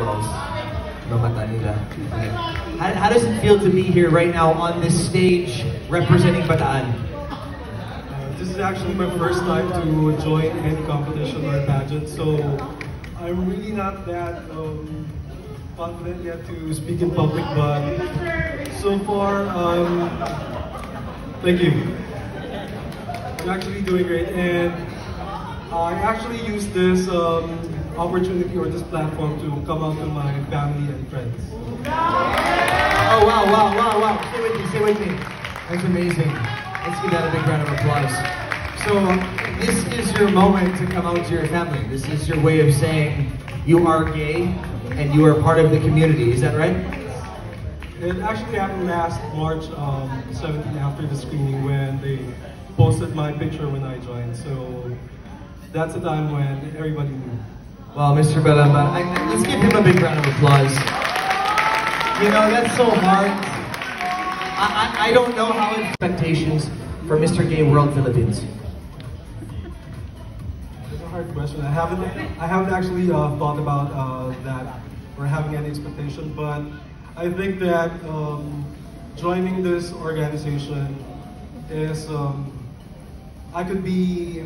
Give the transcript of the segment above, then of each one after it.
eyeballs. No mata nila. Okay. How does it feel to be here right now on this stage representing Bataan? This is actually my first time to join any competition or pageant, so I'm really not that confident yet to speak in public, but so far, thank you. I'm actually doing great, and I actually used this opportunity or this platform to come out to my family and friends. Oh wow. Stay with me. That's amazing. Let's give that a big round of applause. So, this is your moment to come out to your family. This is your way of saying you are gay and you are part of the community. Is that right? It actually happened last March 17th after the screening when they posted my picture when I joined. So, that's the time when everybody knew. Well, Mr. Balamba, let's give him a big round of applause. You know, that's so hard. I don't know how expectations for Mr. Gay World Philippines. It's a hard question. I haven't actually thought about that or having any expectation, but I think that joining this organization is I could be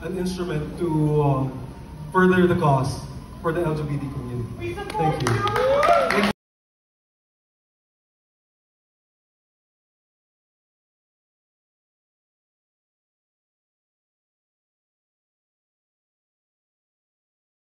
an instrument to further the cause for the LGBT community. Thank you.